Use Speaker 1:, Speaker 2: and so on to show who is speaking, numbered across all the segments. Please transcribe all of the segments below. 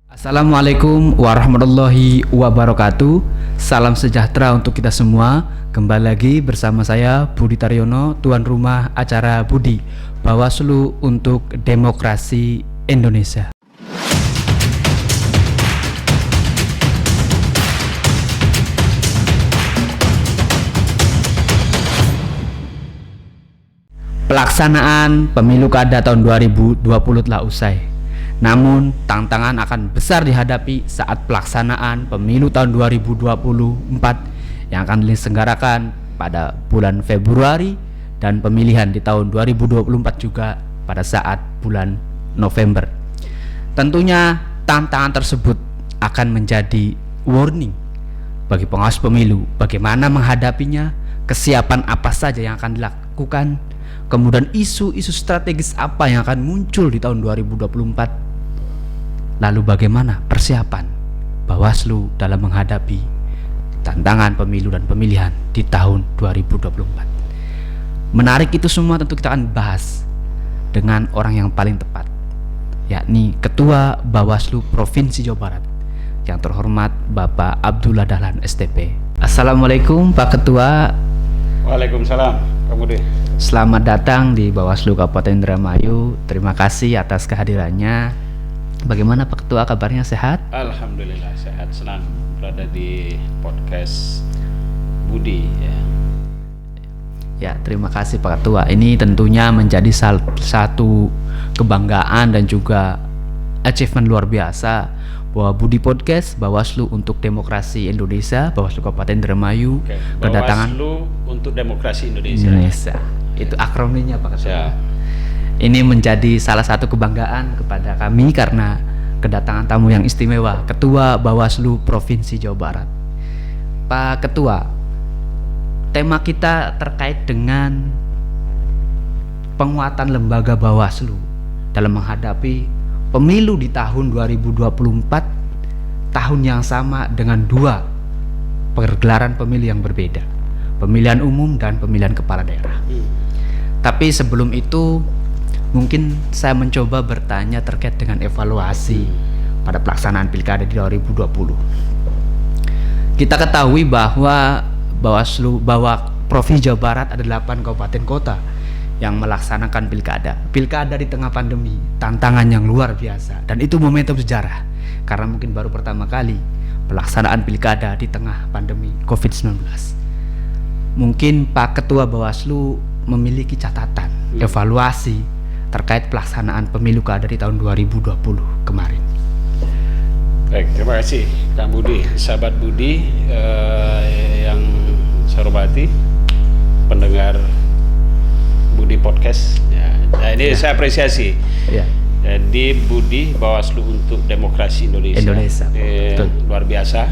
Speaker 1: Assalamualaikum warahmatullahi wabarakatuh. Salam sejahtera untuk kita semua. Kembali lagi bersama saya Budi Taryono, tuan rumah acara Budi Bawaslu untuk Demokrasi Indonesia. Pelaksanaan pemilu kada tahun 2020 telah usai. Namun, tantangan akan besar dihadapi saat pelaksanaan pemilu tahun 2024 yang akan diselenggarakan pada bulan Februari dan pemilihan di tahun 2024 juga pada saat bulan November. Tentunya tantangan tersebut akan menjadi warning bagi pengawas pemilu bagaimana menghadapinya, kesiapan apa saja yang akan dilakukan, kemudian isu-isu strategis apa yang akan muncul di tahun 2024. Lalu bagaimana persiapan Bawaslu dalam menghadapi tantangan pemilu dan pemilihan di tahun 2024. Menarik itu semua tentu kita akan bahas dengan orang yang paling tepat, yakni Ketua Bawaslu Provinsi Jawa Barat yang terhormat Bapak Abdullah Dahlan STP. Assalamualaikum Pak Ketua.
Speaker 2: Waalaikumsalam Pak Budi.
Speaker 1: Selamat datang di Bawaslu Kabupaten Indramayu. Terima kasih atas kehadirannya. Bagaimana Pak Ketua, kabarnya sehat?
Speaker 2: Alhamdulillah sehat, senang berada di podcast Budi ya.
Speaker 1: Ya, terima kasih Pak Ketua. Ini tentunya menjadi satu kebanggaan dan juga achievement luar biasa bahwa Budi Podcast Bawaslu untuk Demokrasi Indonesia, Bawaslu Kabupaten Indramayu kedatangan
Speaker 2: Bawaslu untuk Demokrasi Indonesia.
Speaker 1: Itu akronimnya Pak Ketua.
Speaker 2: Ya.
Speaker 1: Ini menjadi salah satu kebanggaan kepada kami karena kedatangan tamu yang istimewa, Ketua Bawaslu Provinsi Jawa Barat. Pak Ketua, tema kita terkait dengan penguatan lembaga Bawaslu dalam menghadapi pemilu di tahun 2024, tahun yang sama dengan dua pergelaran pemilu yang berbeda, pemilihan umum dan pemilihan kepala daerah. Tapi sebelum itu, mungkin saya mencoba bertanya terkait dengan evaluasi pada pelaksanaan pilkada di 2020. Kita ketahui bahwa Provinsi Jawa Barat ada 8 kabupaten kota yang melaksanakan pilkada. Pilkada di tengah pandemi, tantangan yang luar biasa, dan itu momentum sejarah karena mungkin baru pertama kali pelaksanaan pilkada di tengah pandemi COVID-19. Mungkin Pak Ketua Bawaslu memiliki catatan evaluasi terkait pelaksanaan pemilu kada di tahun 2020 kemarin.
Speaker 2: Baik, terima kasih Kang Budi, sahabat Budi yang saya hormati, pendengar Budi Podcast. Nah, ini saya apresiasi. Ya. Jadi Budi Bawaslu untuk Demokrasi Indonesia. Luar biasa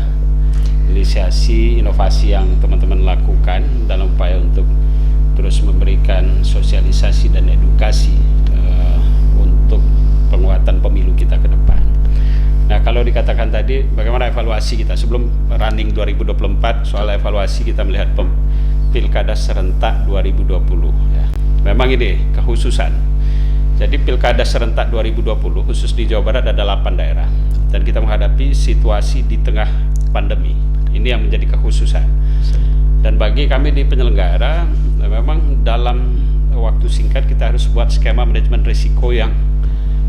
Speaker 2: inisiasi, inovasi yang teman-teman lakukan dalam upaya untuk terus memberikan sosialisasi dan edukasi untuk penguatan pemilu kita ke depan. Nah, kalau dikatakan tadi bagaimana evaluasi kita sebelum running 2024, soal evaluasi kita melihat pilkada serentak 2020 ya. Memang ini kekhususan. Jadi pilkada serentak 2020 khusus di Jawa Barat ada 8 daerah dan kita menghadapi situasi di tengah pandemi. Ini yang menjadi kekhususan. Dan bagi kami di penyelenggara memang dalam waktu singkat kita harus buat skema manajemen risiko yang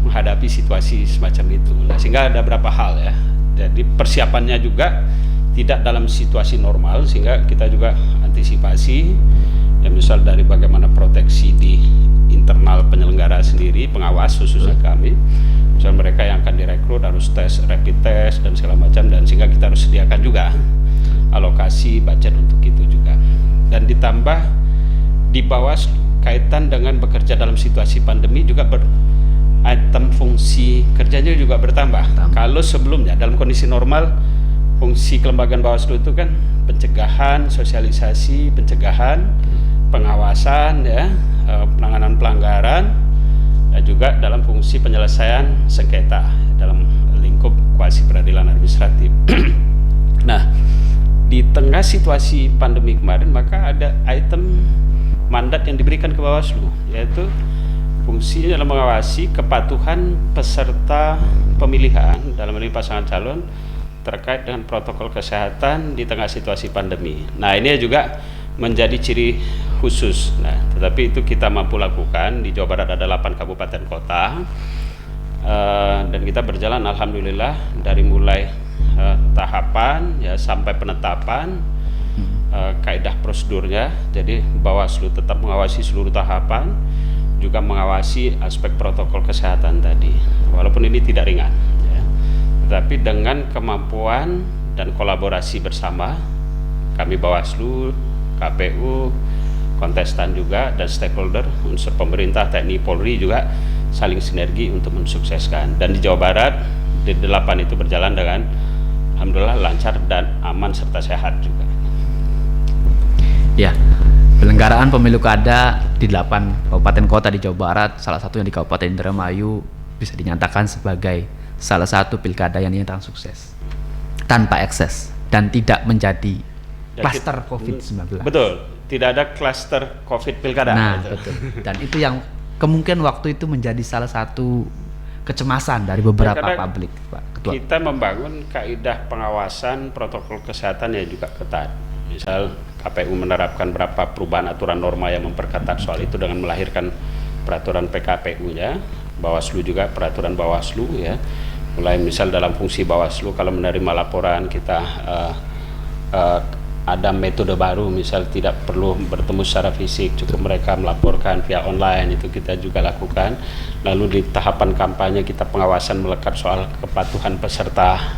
Speaker 2: menghadapi situasi semacam itu. Nah, sehingga ada beberapa hal ya. Jadi persiapannya juga tidak dalam situasi normal, sehingga kita juga antisipasi yang misal dari bagaimana proteksi di internal penyelenggara sendiri, pengawas khususnya kami. Misal mereka yang akan direkrut harus tes, rapid test dan segala macam, dan sehingga kita harus sediakan juga alokasi budget untuk itu juga. Dan ditambah di Bawaslu kaitan dengan bekerja dalam situasi pandemi juga item fungsi kerjanya juga bertambah. Kalau sebelumnya dalam kondisi normal fungsi kelembagaan Bawaslu itu kan pencegahan, sosialisasi, pencegahan, pengawasan ya, penanganan pelanggaran, dan juga dalam fungsi penyelesaian sengketa dalam lingkup kuasi peradilan administratif. Nah, di tengah situasi pandemi kemarin maka ada item mandat yang diberikan ke Bawaslu, yaitu fungsinya adalah mengawasi kepatuhan peserta pemilihan dalam ini pasangan calon terkait dengan protokol kesehatan di tengah situasi pandemi. Nah, ini juga menjadi ciri khusus. Nah, tetapi itu kita mampu lakukan. Di Jawa Barat ada 8 kabupaten kota, dan kita berjalan alhamdulillah dari mulai tahapan ya sampai penetapan kaidah prosedurnya. Jadi Bawaslu tetap mengawasi seluruh tahapan, juga mengawasi aspek protokol kesehatan tadi, walaupun ini tidak ringan ya. Tetapi dengan kemampuan dan kolaborasi bersama kami Bawaslu, KPU, kontestan juga, dan stakeholder unsur pemerintah, TNI, Polri juga saling sinergi untuk mensukseskan. Dan di Jawa Barat di 8 itu berjalan dengan alhamdulillah lancar dan aman serta sehat juga.
Speaker 1: Ya, penyelenggaraan pemilu kada di 8 kabupaten kota di Jawa Barat, salah satunya di Kabupaten Indramayu, bisa dinyatakan sebagai salah satu pilkada yang dinyatakan sukses tanpa ekses dan tidak menjadi klaster COVID-19.
Speaker 2: Betul, tidak ada klaster COVID pilkada.
Speaker 1: Nah, betul. Dan itu yang kemungkinan waktu itu menjadi salah satu kecemasan dari beberapa publik, Pak Ketua.
Speaker 2: Kita membangun kaidah pengawasan protokol kesehatan yang juga ketat. Misal KPU menerapkan berapa perubahan aturan norma yang memperketat soal itu dengan melahirkan peraturan PKPU-nya, Bawaslu juga peraturan Bawaslu ya. Mulai misal dalam fungsi Bawaslu kalau menerima laporan kita ada metode baru, misal tidak perlu bertemu secara fisik, cukup mereka melaporkan via online, itu kita juga lakukan. Lalu di tahapan kampanye kita pengawasan melekat soal kepatuhan peserta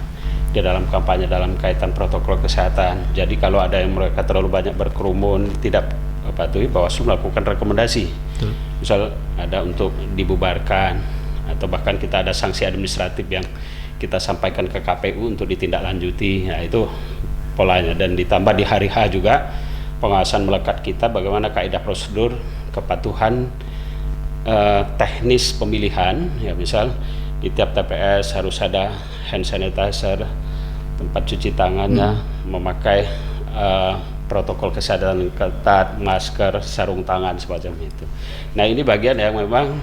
Speaker 2: di dalam kampanye dalam kaitan protokol kesehatan. Jadi kalau ada yang mereka terlalu banyak berkerumun tidak patuhi, Bawaslu melakukan rekomendasi. Betul. Misal ada untuk dibubarkan atau bahkan kita ada sanksi administratif yang kita sampaikan ke KPU untuk ditindaklanjuti. Nah, itu polanya. Dan ditambah di hari H juga pengawasan melekat kita bagaimana kaidah prosedur kepatuhan teknis pemilihan ya, misal di tiap TPS harus ada hand sanitizer, tempat cuci tangannya, memakai protokol kesehatan ketat, masker, sarung tangan semacam itu. Nah, ini bagian yang memang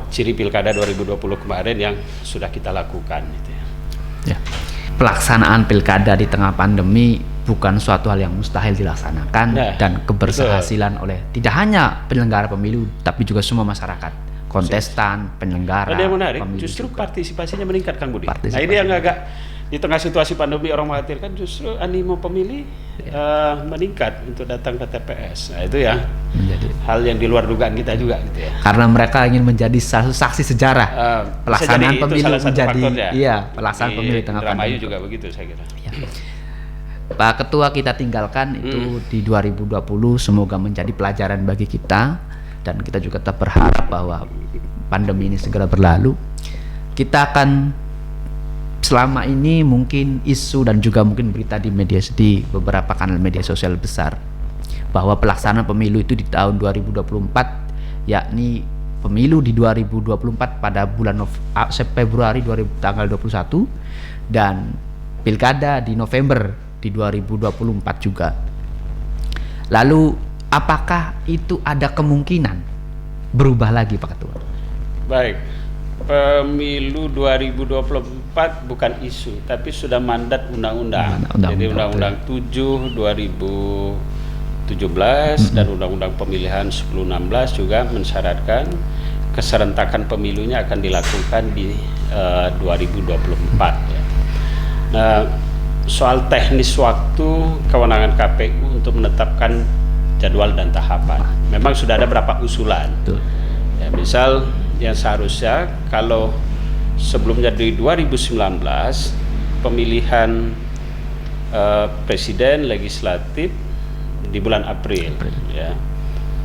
Speaker 2: ciri pilkada 2020 kemarin yang sudah kita lakukan gitu ya.
Speaker 1: Ya. Pelaksanaan pilkada di tengah pandemi bukan suatu hal yang mustahil dilaksanakan, dan keberhasilan oleh tidak hanya penyelenggara pemilu tapi juga semua masyarakat, kontestan, penyelenggara.
Speaker 2: Ada yang menarik,
Speaker 1: pemilu
Speaker 2: justru
Speaker 1: juga.
Speaker 2: Partisipasinya meningkat, Kang Budi. Nah, ini yang agak di tengah situasi pandemi orang mengkhawatirkan, justru animo pemilih meningkat untuk datang ke TPS. Nah, itu ya menjadi hal yang di luar dugaan kita juga gitu ya.
Speaker 1: Karena mereka ingin menjadi saksi sejarah pelaksanaan pemilu menjadi pelaksanaan pemilu di tengah pandemi.
Speaker 2: Juga begitu saya kira.
Speaker 1: Ya. Pak Ketua, kita tinggalkan itu di 2020, semoga menjadi pelajaran bagi kita, dan kita juga tetap berharap bahwa pandemi ini segera berlalu. Kita akan selama ini mungkin isu dan juga mungkin berita di beberapa kanal media sosial besar bahwa pelaksanaan pemilu itu di tahun 2024, yakni pemilu di 2024 pada bulan Februari tanggal 21, dan pilkada di November di 2024 juga. Lalu apakah itu ada kemungkinan berubah lagi, Pak Ketua?
Speaker 2: Baik, pemilu 2024 bukan isu, tapi sudah mandat undang-undang. Jadi Undang-Undang 7 2017 dan Undang-Undang Pemilihan 10/16 juga mensyaratkan keserentakan pemilunya akan dilakukan di 2024 ya. Nah, soal teknis waktu, kewenangan KPU untuk menetapkan jadwal dan tahapan, memang sudah ada beberapa usulan. Ya, misal yang seharusnya kalau sebelumnya di 2019 pemilihan presiden, legislatif di bulan April. Ya,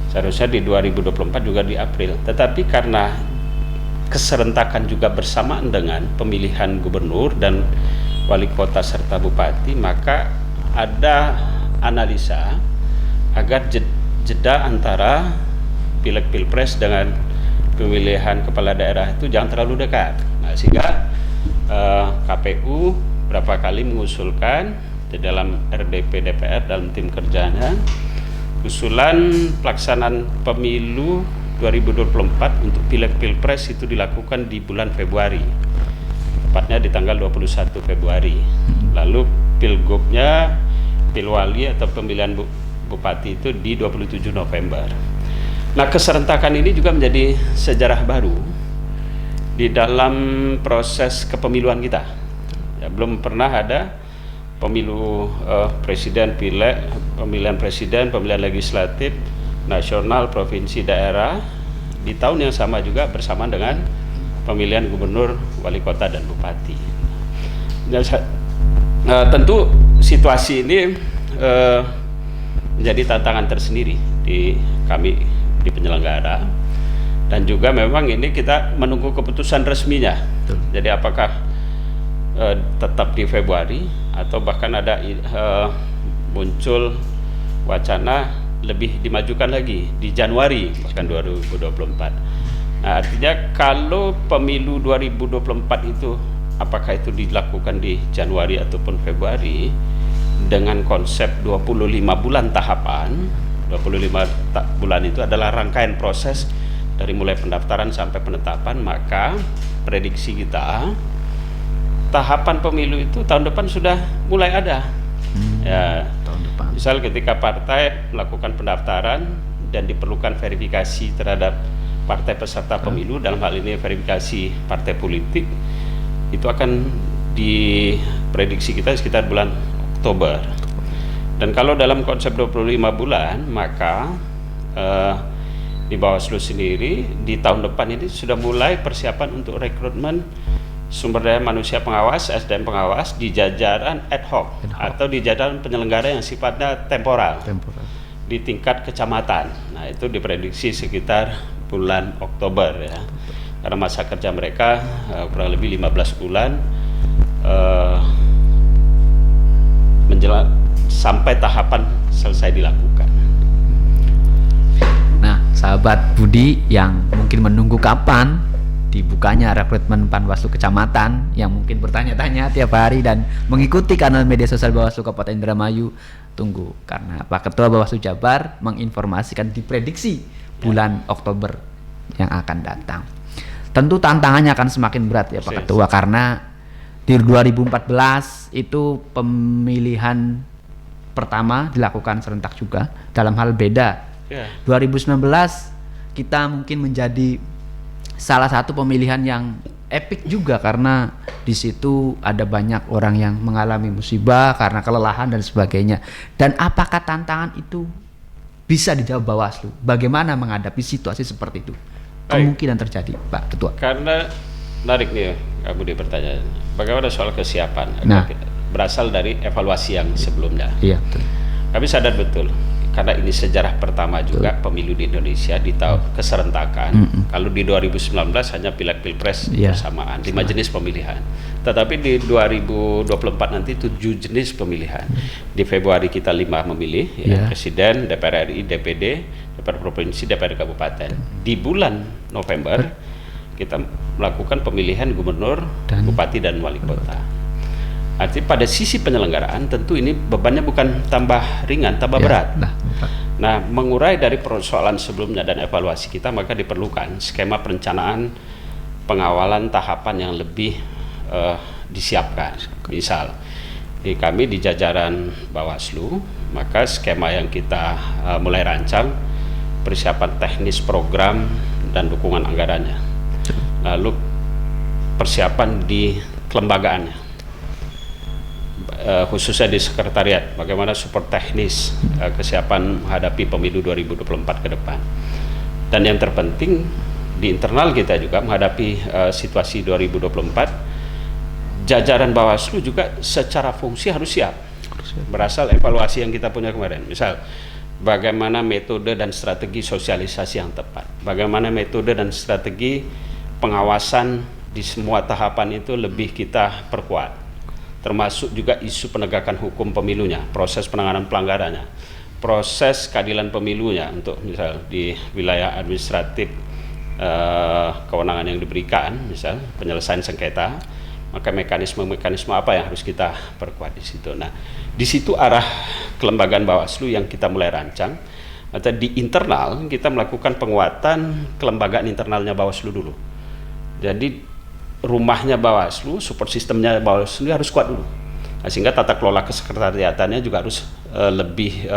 Speaker 2: seharusnya di 2024 juga di April. Tetapi karena keserentakan juga bersamaan dengan pemilihan gubernur dan wali kota serta bupati, maka ada analisa agar jeda antara pileg pilpres dengan pemilihan kepala daerah itu jangan terlalu dekat. Nah, sehingga KPU berapa kali mengusulkan di dalam RDP DPR dalam tim kerjanya usulan pelaksanaan pemilu 2024 untuk pileg pilpres itu dilakukan di bulan Februari, tepatnya di tanggal 21 Februari. Lalu pilgubnya, pilwali atau pemilihan bupati itu di 27 November. Nah, keserentakan ini juga menjadi sejarah baru di dalam proses kepemiluan kita. Ya, belum pernah ada pemilu presiden, pileg, pemilihan presiden, pemilihan legislatif, nasional, provinsi, daerah di tahun yang sama juga bersamaan dengan pemilihan gubernur, wali kota, dan bupati. Tentu situasi ini menjadi tantangan tersendiri di kami di penyelenggara, dan juga memang ini kita menunggu keputusan resminya.
Speaker 1: Betul.
Speaker 2: Jadi apakah tetap di Februari atau bahkan ada muncul wacana lebih dimajukan lagi di Januari bahkan 2024. Nah, artinya kalau pemilu 2024 itu apakah itu dilakukan di Januari ataupun Februari dengan konsep 25 bulan tahapan. 25 bulan itu adalah rangkaian proses dari mulai pendaftaran sampai penetapan, maka prediksi kita tahapan pemilu itu tahun depan sudah mulai ada. Ya,
Speaker 1: Tahun depan.
Speaker 2: misal ketika partai melakukan pendaftaran dan diperlukan verifikasi terhadap partai peserta pemilu, dalam hal ini verifikasi partai politik, itu akan diprediksi kita sekitar bulan Oktober. Dan kalau dalam konsep 25 bulan, maka di Bawaslu sendiri di tahun depan ini sudah mulai persiapan untuk rekrutmen sumber daya manusia pengawas, SDM pengawas di jajaran ad hoc atau di jajaran penyelenggara yang sifatnya temporal di tingkat kecamatan. Nah, itu diprediksi sekitar bulan Oktober ya. Karena masa kerja mereka kurang lebih 15 bulan menjelang sampai tahapan selesai dilakukan.
Speaker 1: Nah, sahabat Budi yang mungkin menunggu kapan dibukanya rekrutmen Panwaslu Kecamatan, yang mungkin bertanya-tanya tiap hari dan mengikuti kanal media sosial Bawaslu Kabupaten Indramayu, tunggu, karena Pak Ketua Bawaslu Jabar menginformasikan diprediksi bulan Oktober yang akan datang. Tentu tantangannya akan semakin berat ya Pak Ketua, karena di 2014 itu pemilihan pertama dilakukan serentak juga dalam hal beda. 2019 kita mungkin menjadi salah satu pemilihan yang epic juga, karena di situ ada banyak orang yang mengalami musibah karena kelelahan dan sebagainya. Dan apakah tantangan itu bisa dijawab Bawaslu? Bagaimana menghadapi situasi seperti itu? Kemungkinan terjadi, Pak Ketua.
Speaker 2: Karena menarik nih, Kak Budi pertanyaan. Bagaimana soal kesiapan?
Speaker 1: Nah,
Speaker 2: berasal dari evaluasi yang sebelumnya.
Speaker 1: Iya, betul.
Speaker 2: Kami sadar betul, karena ini sejarah pertama juga pemilu di Indonesia di tahun keserentakan. Kalau di 2019 hanya pileg pilpres bersamaan 5 jenis pemilihan. Tetapi di 2024 nanti 7 jenis pemilihan. Di Februari kita 5 memilih presiden, DPR RI, DPD, DPR provinsi, DPR kabupaten. Di bulan November kita melakukan pemilihan gubernur, bupati, dan wali kota. Artinya pada sisi penyelenggaraan tentu ini bebannya bukan tambah ringan, tambah berat. Nah, mengurai dari persoalan sebelumnya dan evaluasi kita, maka diperlukan skema perencanaan pengawalan tahapan yang lebih disiapkan. Misal di kami di jajaran Bawaslu, maka skema yang kita mulai rancang persiapan teknis program dan dukungan anggarannya. Lalu persiapan di kelembagaannya, khususnya di sekretariat, bagaimana support teknis kesiapan menghadapi pemilu 2024 ke depan. Dan yang terpenting di internal kita juga menghadapi situasi 2024, jajaran Bawaslu juga secara fungsi harus siap. Berasal evaluasi yang kita punya kemarin, misal bagaimana metode dan strategi sosialisasi yang tepat, bagaimana metode dan strategi pengawasan di semua tahapan itu lebih kita perkuat, termasuk juga isu penegakan hukum pemilunya, proses penanganan pelanggarannya, proses keadilan pemilunya, untuk misal di wilayah administratif kewenangan yang diberikan, misal penyelesaian sengketa, maka mekanisme apa yang harus kita perkuat di situ. Nah, di situ arah kelembagaan Bawaslu yang kita mulai rancang atau di internal kita melakukan penguatan kelembagaan internalnya Bawaslu dulu. Jadi rumahnya Bawaslu, support sistemnya Bawaslu harus kuat dulu. Nah, sehingga tata kelola kesekretariatannya juga harus lebih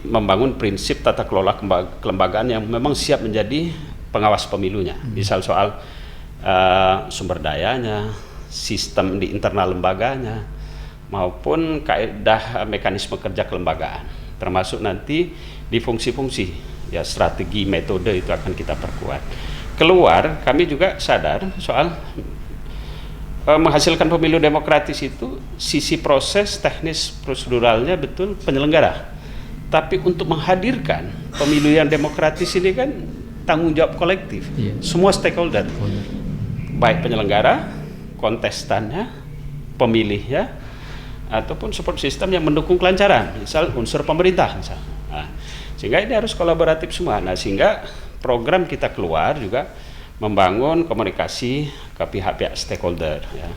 Speaker 2: membangun prinsip tata kelola kelembagaan yang memang siap menjadi pengawas pemilunya. Misal soal sumber dayanya, sistem di internal lembaganya, maupun kaedah mekanisme kerja kelembagaan. Termasuk nanti di fungsi-fungsi, ya strategi, metode itu akan kita perkuat. Keluar, kami juga sadar soal menghasilkan pemilu demokratis itu sisi proses teknis proseduralnya betul penyelenggara. Tapi untuk menghadirkan pemilu yang demokratis ini kan tanggung jawab kolektif, semua stakeholder, baik penyelenggara, kontestannya, pemilihnya, ataupun support system yang mendukung kelancaran, misal unsur pemerintah misal. Nah, sehingga ini harus kolaboratif semua. Nah, sehingga program kita keluar juga membangun komunikasi ke pihak-pihak stakeholder, ya,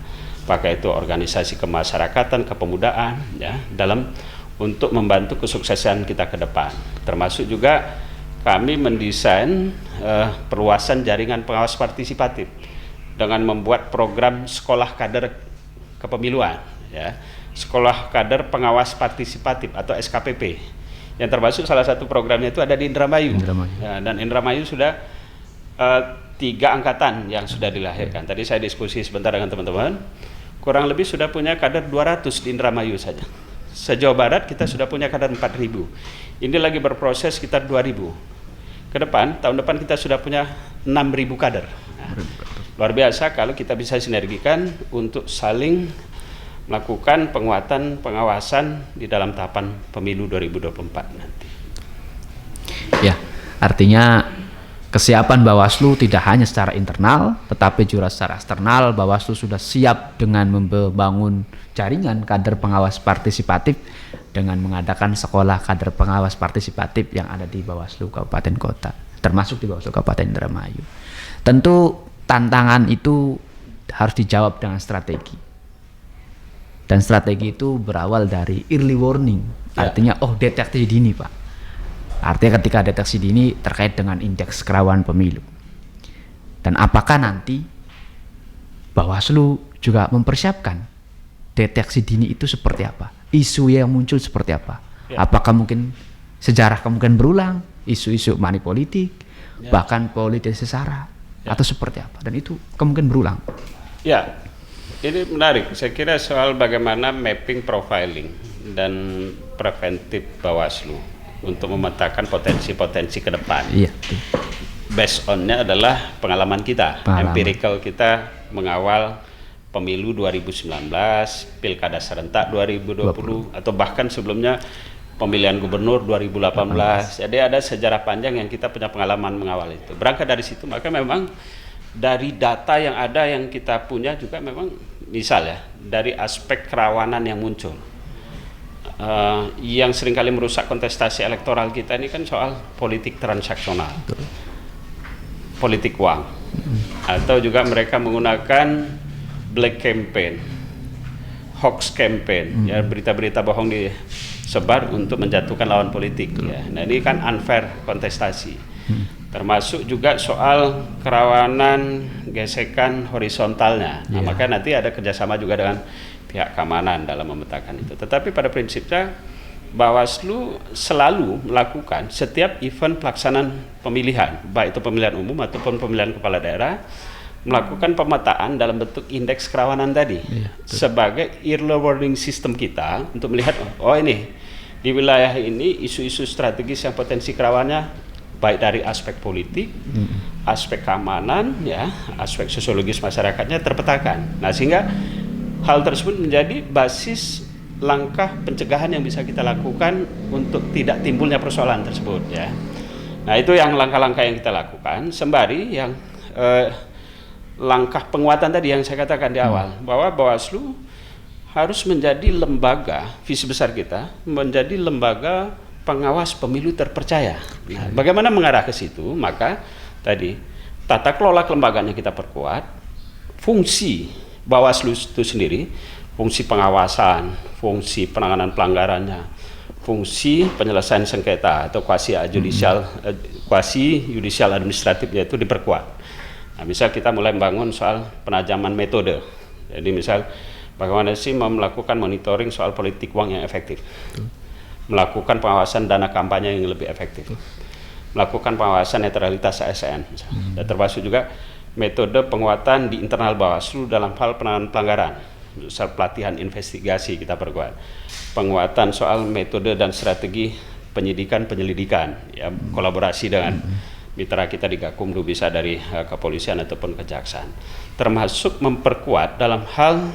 Speaker 2: pakai itu organisasi kemasyarakatan, kepemudaan, ya, dalam untuk membantu kesuksesan kita ke depan. Termasuk juga kami mendesain perluasan jaringan pengawas partisipatif dengan membuat program sekolah kader kepemiluan, ya, sekolah kader pengawas partisipatif atau SKPP, yang termasuk salah satu programnya itu ada di Indramayu. Ya, dan Indramayu sudah 3 angkatan yang sudah dilahirkan. Tadi saya diskusi sebentar dengan teman-teman, kurang lebih sudah punya kader 200 di Indramayu saja. Se-Jawa Barat kita sudah punya kader 4.000. Ini lagi berproses sekitar 2.000. Ke depan, tahun depan kita sudah punya 6.000 kader. Nah, luar biasa kalau kita bisa sinergikan untuk saling melakukan penguatan pengawasan di dalam tahapan pemilu 2024 nanti.
Speaker 1: Ya, artinya kesiapan Bawaslu tidak hanya secara internal, tetapi juga secara eksternal. Bawaslu sudah siap dengan membangun jaringan kader pengawas partisipatif dengan mengadakan sekolah kader pengawas partisipatif yang ada di Bawaslu Kabupaten Kota, termasuk di Bawaslu Kabupaten Indramayu. Tentu tantangan itu harus dijawab dengan strategi. Dan strategi itu berawal dari early warning, artinya deteksi dini, Pak. Artinya ketika deteksi dini terkait dengan indeks kerawanan pemilu. Dan apakah nanti Bawaslu juga mempersiapkan deteksi dini itu seperti apa? Isu yang muncul seperti apa? Apakah mungkin sejarah kemungkinan berulang, isu-isu money politik, bahkan politisasi sara, atau seperti apa? Dan itu kemungkinan berulang.
Speaker 2: Ya, ini menarik. Saya kira soal bagaimana mapping profiling dan preventif Bawaslu untuk memetakan potensi-potensi ke depan.
Speaker 1: Iya.
Speaker 2: Based on-nya adalah pengalaman kita, empirical kita mengawal pemilu 2019, pilkada serentak 2020, atau bahkan sebelumnya pemilihan gubernur 2018. Jadi ada sejarah panjang yang kita punya pengalaman mengawal itu. Berangkat dari situ, maka memang dari data yang ada yang kita punya juga memang misal ya dari aspek kerawanan yang muncul yang seringkali merusak kontestasi elektoral kita ini kan soal politik transaksional, politik uang, atau juga mereka menggunakan black campaign, hoax campaign, ya berita-berita bohong disebar untuk menjatuhkan lawan politik. Ya. Nah ini kan unfair kontestasi. Termasuk juga soal kerawanan gesekan horizontalnya. Nah, maka nanti ada kerjasama juga dengan pihak keamanan dalam memetakan itu. Tetapi pada prinsipnya Bawaslu selalu melakukan setiap event pelaksanaan pemilihan, baik itu pemilihan umum ataupun pemilihan kepala daerah, melakukan pemetaan dalam bentuk indeks kerawanan tadi sebagai early warning system kita untuk melihat ini di wilayah ini isu-isu strategis yang potensi kerawanannya baik dari aspek politik, aspek keamanan, ya, aspek sosiologis masyarakatnya terpetakan. Nah, sehingga hal tersebut menjadi basis langkah pencegahan yang bisa kita lakukan untuk tidak timbulnya persoalan tersebut, ya. Nah, itu yang langkah-langkah yang kita lakukan sembari yang langkah penguatan tadi yang saya katakan di awal, bahwa Bawaslu harus menjadi lembaga, visi besar kita menjadi lembaga pengawas pemilu terpercaya. Nah, bagaimana mengarah ke situ? Maka tadi tata kelola kelembagaannya kita perkuat, fungsi Bawaslu itu sendiri, fungsi pengawasan, fungsi penanganan pelanggarannya, fungsi penyelesaian sengketa atau quasi judicial administratifnya itu diperkuat. Nah, misal kita mulai membangun soal penajaman metode. Jadi misal bagaimana sih melakukan monitoring soal politik uang yang efektif, melakukan pengawasan dana kampanye yang lebih efektif, melakukan pengawasan netralitas ASN, dan termasuk juga metode penguatan di internal Bawaslu dalam hal penanganan pelanggaran, misal pelatihan investigasi kita perkuat, penguatan soal metode dan strategi penyelidikan, ya, kolaborasi dengan mitra kita di Gakumdu, bisa dari kepolisian ataupun kejaksaan, termasuk memperkuat dalam hal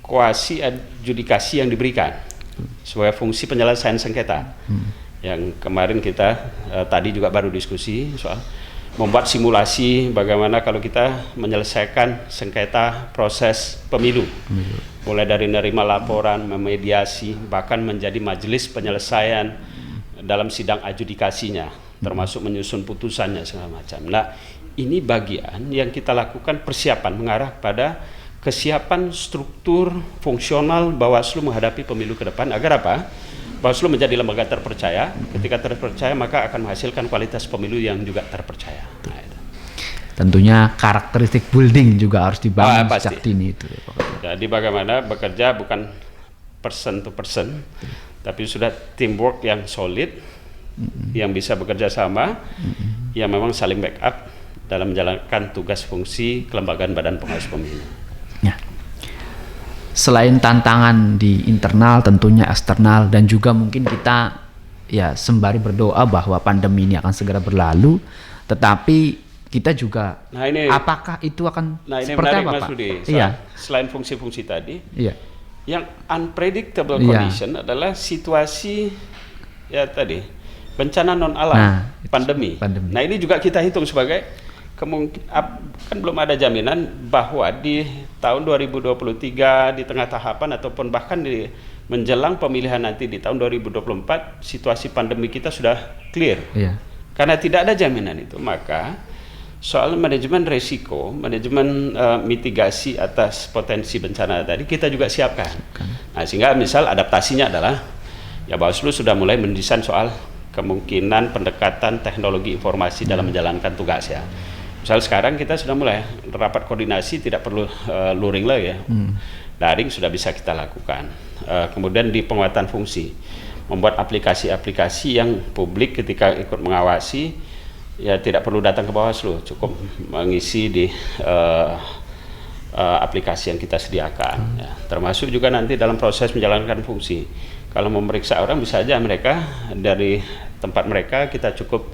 Speaker 2: kuasi adjudikasi yang diberikan sebagai fungsi penyelesaian sengketa. Yang kemarin kita tadi juga baru diskusi soal membuat simulasi bagaimana kalau kita menyelesaikan sengketa proses pemilu, mulai dari menerima laporan, memediasi, bahkan menjadi majelis penyelesaian dalam sidang adjudikasinya, termasuk menyusun putusannya segala macam. Nah, ini bagian yang kita lakukan persiapan mengarah pada kesiapan struktur fungsional Bawaslu menghadapi pemilu ke depan, agar apa? Bawaslu menjadi lembaga terpercaya. Ketika terpercaya, maka akan menghasilkan kualitas pemilu yang juga terpercaya. Nah, itu.
Speaker 1: Tentunya karakteristik building juga harus dibangun sejak dini itu.
Speaker 2: Jadi bagaimana bekerja bukan person to person, tapi sudah teamwork yang solid, yang bisa bekerja sama, yang memang saling backup dalam menjalankan tugas fungsi kelembagaan Badan Pengawas Pemilu.
Speaker 1: Ya. Selain tantangan di internal, tentunya eksternal, dan juga mungkin kita ya sembari berdoa bahwa pandemi ini akan segera berlalu, tetapi kita juga apakah itu akan seperti apa, Pak? Iya.
Speaker 2: Selain fungsi-fungsi tadi,
Speaker 1: iya,
Speaker 2: yang unpredictable condition adalah situasi ya tadi bencana non alam, pandemi. Nah, ini juga kita hitung sebagai kan belum ada jaminan bahwa di tahun 2023 di tengah tahapan ataupun bahkan di menjelang pemilihan nanti di tahun 2024 situasi pandemi kita sudah clear. Iya. Karena tidak ada jaminan itu, maka soal manajemen resiko, manajemen mitigasi atas potensi bencana tadi kita juga siapkan. Nah, sehingga misal adaptasinya adalah ya Bawaslu sudah mulai mendesain soal kemungkinan pendekatan teknologi informasi dalam menjalankan tugas ya. Misal sekarang kita sudah mulai rapat koordinasi, tidak perlu luring lagi ya. Daring sudah bisa kita lakukan. Kemudian di penguatan fungsi, membuat aplikasi-aplikasi yang publik ketika ikut mengawasi ya tidak perlu datang ke Bawaslu, cukup mengisi di aplikasi yang kita sediakan. Ya. Termasuk juga nanti dalam proses menjalankan fungsi. Kalau memeriksa orang bisa aja mereka dari tempat mereka, kita cukup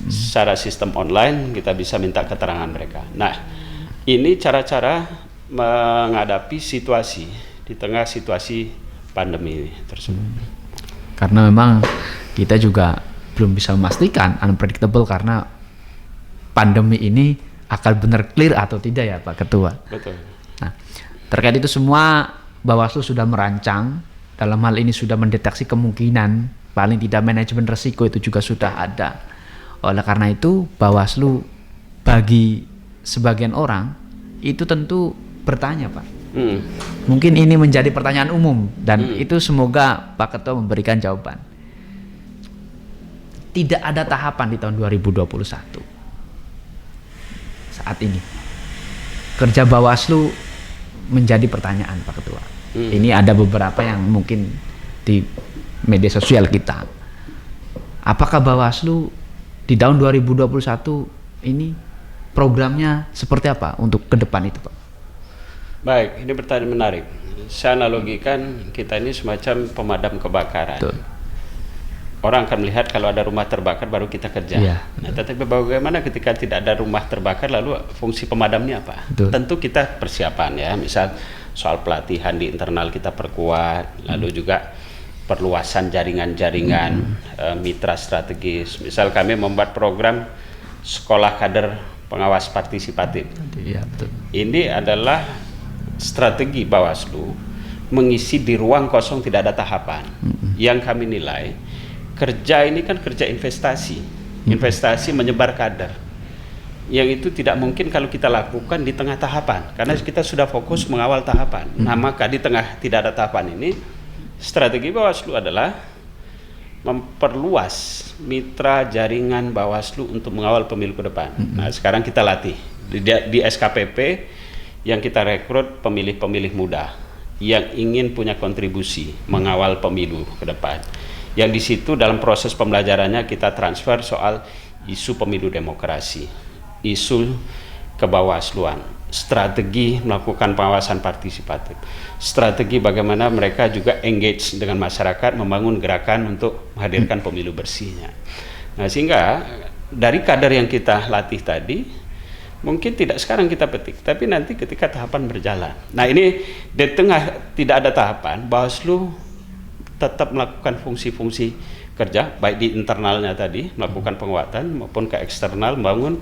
Speaker 2: secara sistem online kita bisa minta keterangan mereka. Nah, ini cara-cara menghadapi situasi di tengah situasi pandemi tersebut.
Speaker 1: Karena memang kita juga belum bisa memastikan, unpredictable, karena pandemi ini akan benar clear atau tidak ya Pak Ketua.
Speaker 2: Betul.
Speaker 1: Nah, terkait itu semua Bawaslu sudah merancang, dalam hal ini sudah mendeteksi kemungkinan, paling tidak manajemen resiko itu juga sudah ada. Oleh karena itu Bawaslu bagi sebagian orang itu tentu bertanya Pak. Mungkin ini menjadi pertanyaan umum dan itu semoga Pak Ketua memberikan jawaban. Tidak ada tahapan di tahun 2021 saat ini. Kerja Bawaslu menjadi pertanyaan Pak Ketua. Ini ada beberapa yang mungkin di media sosial kita. Apakah Bawaslu di tahun 2021 ini programnya seperti apa untuk ke depan itu Pak?
Speaker 2: Baik, ini pertanyaan menarik. Saya analogikan kita ini semacam pemadam kebakaran. Betul. Orang akan melihat kalau ada rumah terbakar baru kita kerja. Ya, nah, tetapi bagaimana ketika tidak ada rumah terbakar lalu fungsi pemadamnya apa? Betul. Tentu kita persiapan ya, misal soal pelatihan di internal kita perkuat, lalu juga perluasan jaringan-jaringan mitra strategis. Misal kami membuat program sekolah kader pengawas partisipatif. Ya, betul. Ini adalah strategi Bawaslu mengisi di ruang kosong tidak ada tahapan. Yang kami nilai kerja ini kan kerja investasi, investasi menyebar kader. Yang itu tidak mungkin kalau kita lakukan di tengah tahapan, karena kita sudah fokus mengawal tahapan. Nah, maka di tengah tidak ada tahapan ini, Strategi Bawaslu adalah memperluas mitra jaringan Bawaslu untuk mengawal pemilu ke depan. Nah, sekarang kita latih di SKPP yang kita rekrut pemilih-pemilih muda yang ingin punya kontribusi mengawal pemilu ke depan. Yang di situ dalam proses pembelajarannya kita transfer soal isu pemilu demokrasi, isu kebawasluan, strategi melakukan pengawasan partisipatif, strategi bagaimana mereka juga engage dengan masyarakat, membangun gerakan untuk menghadirkan pemilu bersihnya. Nah, sehingga dari kader yang kita latih tadi, mungkin tidak sekarang kita petik, tapi nanti ketika tahapan berjalan. Nah, ini di tengah tidak ada tahapan, Bawaslu tetap melakukan fungsi-fungsi kerja, baik di internalnya tadi, melakukan penguatan, maupun ke eksternal, membangun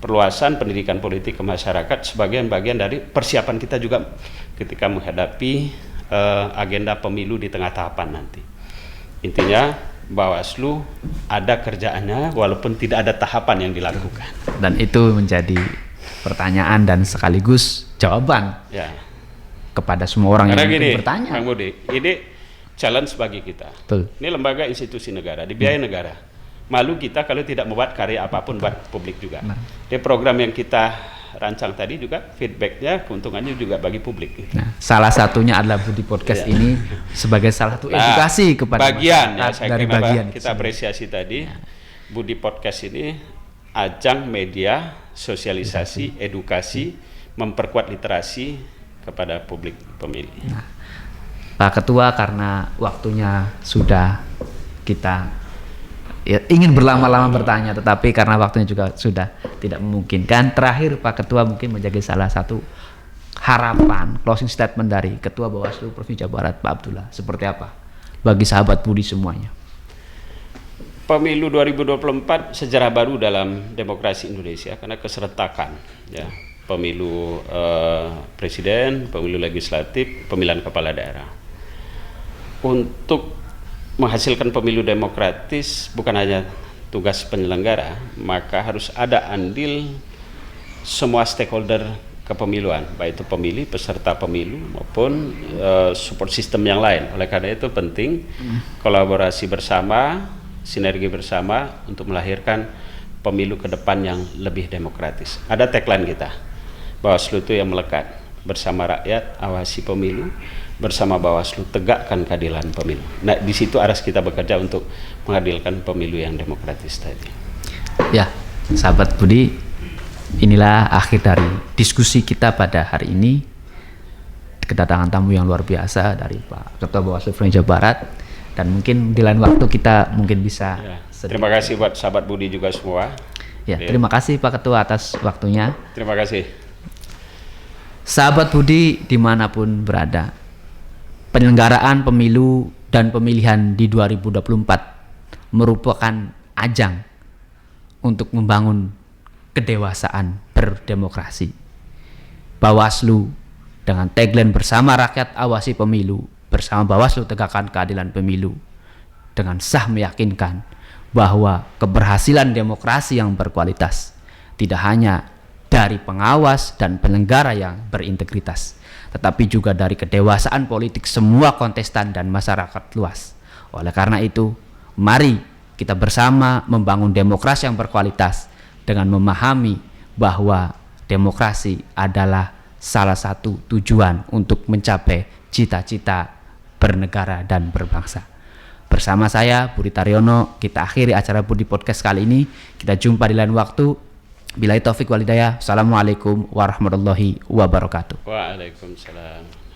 Speaker 2: perluasan pendidikan politik ke masyarakat sebagai bagian dari persiapan kita juga ketika menghadapi agenda pemilu di tengah tahapan nanti. Intinya Bawaslu ada kerjaannya walaupun tidak ada tahapan yang dilakukan.
Speaker 1: Dan itu menjadi pertanyaan dan sekaligus jawaban
Speaker 2: Ya.
Speaker 1: kepada semua orang
Speaker 2: Karena
Speaker 1: yang
Speaker 2: gini,
Speaker 1: bertanya.
Speaker 2: Kang Budi, ini challenge bagi kita.
Speaker 1: Betul.
Speaker 2: Ini lembaga institusi negara, dibiayai negara. Malu kita kalau tidak membuat karya apapun buat publik juga.
Speaker 1: Nah.
Speaker 2: Di program yang kita rancang tadi juga feedbacknya, keuntungannya juga bagi publik.
Speaker 1: Nah, salah satunya adalah Budi Podcast ini sebagai salah satu edukasi kepada
Speaker 2: bagian ya,
Speaker 1: masyarakat
Speaker 2: saya
Speaker 1: dari
Speaker 2: kira
Speaker 1: bagian
Speaker 2: kita apresiasi tadi. Budi Podcast ini ajang media sosialisasi, edukasi, memperkuat literasi kepada publik pemilih.
Speaker 1: Pak Ketua, karena waktunya sudah kita ingin berlama-lama bertanya, tetapi karena waktunya juga sudah tidak memungkinkan. Terakhir Pak Ketua mungkin menjadi salah satu harapan closing statement dari Ketua Bawaslu Provinsi Jawa Barat Pak Abdullah seperti apa bagi sahabat Budi semuanya?
Speaker 2: Pemilu 2024 sejarah baru dalam demokrasi Indonesia karena keserentakan ya, pemilu presiden, pemilu legislatif, pemilihan kepala daerah. Untuk menghasilkan pemilu demokratis bukan hanya tugas penyelenggara, maka harus ada andil semua stakeholder kepemiluan, baik itu pemilih, peserta pemilu maupun support system yang lain. Oleh karena itu penting kolaborasi bersama, sinergi bersama untuk melahirkan pemilu ke depan yang lebih demokratis. Ada tagline kita, Bawaslu itu yang melekat, bersama rakyat awasi pemilu, bersama Bawaslu tegakkan keadilan pemilu. Nah, di situ harus kita bekerja untuk menghadirkan pemilu yang demokratis tadi.
Speaker 1: Ya, sahabat Budi, inilah akhir dari diskusi kita pada hari ini. Kedatangan tamu yang luar biasa dari Pak Ketua Bawaslu Provinsi Jawa Barat, dan mungkin di lain waktu kita mungkin bisa
Speaker 2: Ya, terima kasih buat sahabat Budi juga semua.
Speaker 1: Ya, terima kasih Pak Ketua atas waktunya.
Speaker 2: Terima kasih.
Speaker 1: Sahabat Budi dimanapun berada, penyelenggaraan pemilu dan pemilihan di 2024 merupakan ajang untuk membangun kedewasaan berdemokrasi. Bawaslu dengan tagline bersama rakyat awasi pemilu, bersama Bawaslu tegakkan keadilan pemilu, dengan sah meyakinkan bahwa keberhasilan demokrasi yang berkualitas tidak hanya dari pengawas dan penyelenggara yang berintegritas, tetapi juga dari kedewasaan politik semua kontestan dan masyarakat luas. Oleh karena itu, mari kita bersama membangun demokrasi yang berkualitas dengan memahami bahwa demokrasi adalah salah satu tujuan untuk mencapai cita-cita bernegara dan berbangsa. Bersama saya Budi Taryono, kita akhiri acara Budi Podcast kali ini. Kita jumpa di lain waktu. Billahi taufik wal hidayah. Assalamualaikum warahmatullahi wabarakatuh.
Speaker 2: Waalaikumsalam.